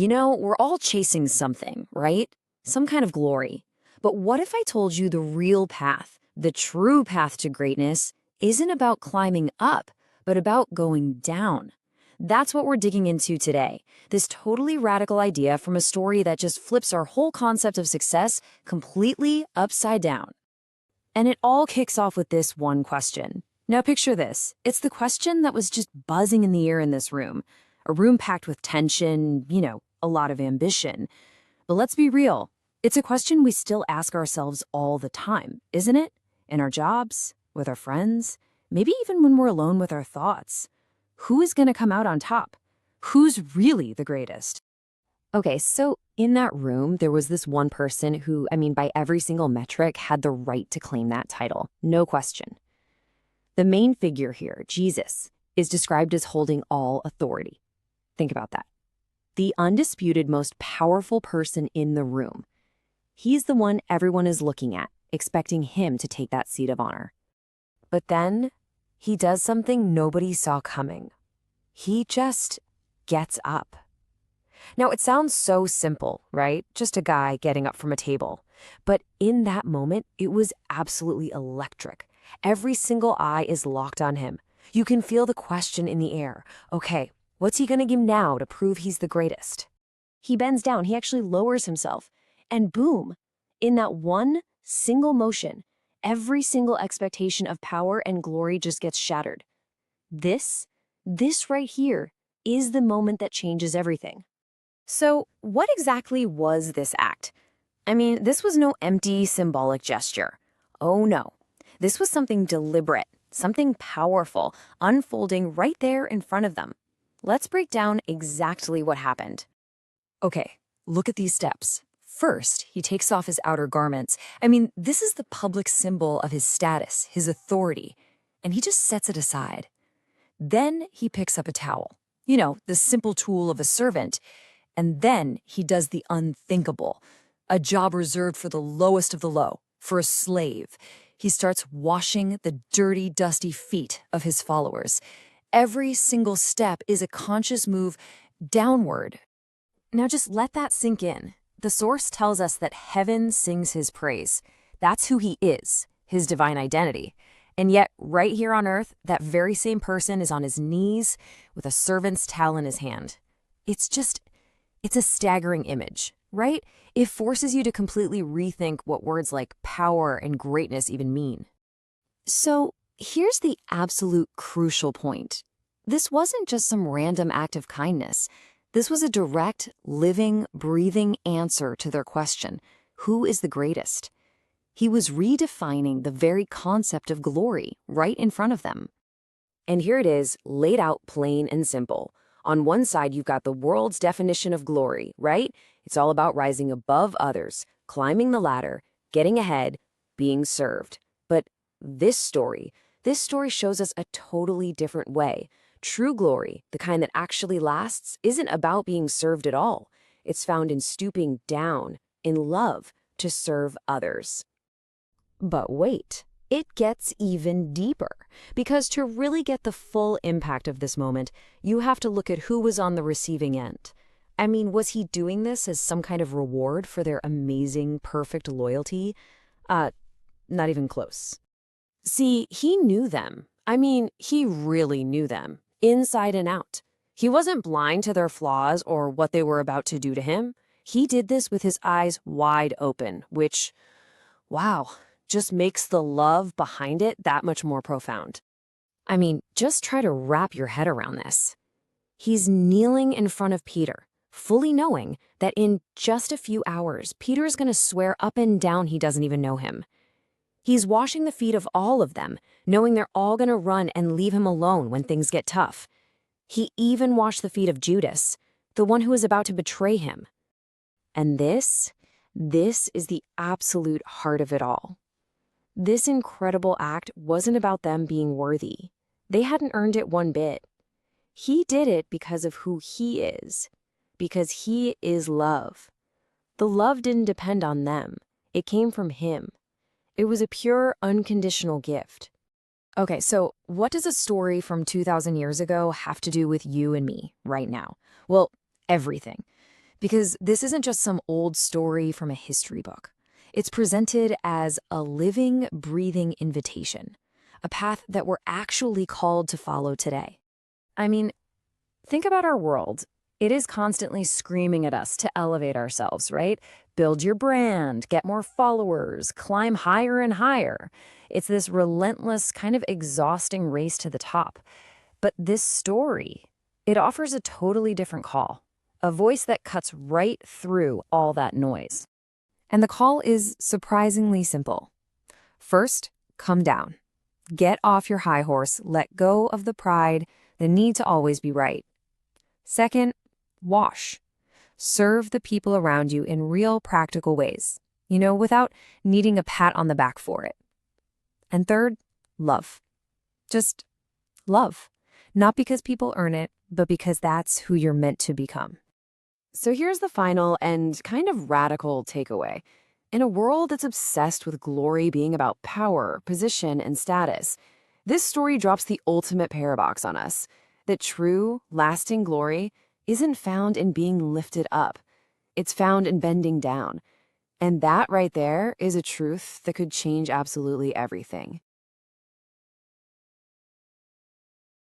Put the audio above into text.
We're all chasing something, right? Some kind of glory. But what if I told you the real path, the true path to greatness, isn't about climbing up, but about going down? That's what we're digging into today. This totally radical idea from a story that just flips our whole concept of success completely upside down. And it all kicks off with this one question. Now picture this. It's the question that was just buzzing in the air in this room. A room packed with tension, a lot of ambition. But let's be real. It's a question we still ask ourselves all the time, isn't it? In our jobs, with our friends, maybe even when we're alone with our thoughts. Who is going to come out on top? Who's really the greatest? Okay, so in that room, there was this one person who, by every single metric, had the right to claim that title. No question. The main figure here, Jesus, is described as holding all authority. Think about that. The undisputed most powerful person in the room. He's the one everyone is looking at, expecting him to take that seat of honor. But then, he does something nobody saw coming. He just gets up. Now, it sounds so simple, right? Just a guy getting up from a table. But in that moment, it was absolutely electric. Every single eye is locked on him. You can feel the question in the air. Okay, what's he going to give now to prove he's the greatest? He bends down. He actually lowers himself. And boom, in that one single motion, every single expectation of power and glory just gets shattered. This right here is the moment that changes everything. So what exactly was this act? This was no empty symbolic gesture. Oh no, this was something deliberate, something powerful, unfolding right there in front of them. Let's break down exactly what happened. Okay, look at these steps. First, he takes off his outer garments. This is the public symbol of his status, his authority, and he just sets it aside. Then he picks up a towel, the simple tool of a servant, and then he does the unthinkable, a job reserved for the lowest of the low, for a slave. He starts washing the dirty, dusty feet of his followers. Every single step is a conscious move downward. Now just let that sink in. The source tells us that heaven sings his praise. That's who he is, his divine identity. And yet, right here on earth, that very same person is on his knees with a servant's towel in his hand. It's a staggering image, right? It forces you to completely rethink what words like power and greatness even mean. So here's the absolute crucial point. This wasn't just some random act of kindness. This was a direct, living, breathing answer to their question, who is the greatest? He was redefining the very concept of glory right in front of them. And here it is, laid out plain and simple. On one side, you've got the world's definition of glory, right? It's all about rising above others, climbing the ladder, getting ahead, being served. But this story shows us a totally different way. True glory, the kind that actually lasts, isn't about being served at all. It's found in stooping down, in love, to serve others. But wait, it gets even deeper. Because to really get the full impact of this moment, you have to look at who was on the receiving end. Was he doing this as some kind of reward for their amazing, perfect loyalty? Not even close. See, he knew them. He really knew them. Inside and out. He wasn't blind to their flaws or what they were about to do to him. He did this with his eyes wide open, which, wow, just makes the love behind it that much more profound. Just try to wrap your head around this. He's kneeling in front of Peter, fully knowing that in just a few hours, Peter's going to swear up and down he doesn't even know him. He's washing the feet of all of them, knowing they're all going to run and leave him alone when things get tough. He even washed the feet of Judas, the one who was about to betray him. And this is the absolute heart of it all. This incredible act wasn't about them being worthy. They hadn't earned it one bit. He did it because of who he is, because he is love. The love didn't depend on them. It came from him. It was a pure, unconditional gift. Okay, so what does a story from 2,000 years ago have to do with you and me right now? Well, everything. Because this isn't just some old story from a history book. It's presented as a living, breathing invitation, a path that we're actually called to follow today. I mean, think about our world. It is constantly screaming at us to elevate ourselves, right? Build your brand, get more followers, climb higher and higher. It's this relentless, kind of exhausting race to the top. But this story, it offers a totally different call, a voice that cuts right through all that noise. And the call is surprisingly simple. First, come down. Get off your high horse, let go of the pride, the need to always be right. Second, wash. Serve the people around you in real practical ways, without needing a pat on the back for it. And third, love. Just love. Not because people earn it, but because that's who you're meant to become. So here's the final and kind of radical takeaway. In a world that's obsessed with glory being about power, position, and status, this story drops the ultimate paradox on us, that true, lasting glory isn't found in being lifted up. It's found in bending down. And that right there is a truth that could change absolutely everything.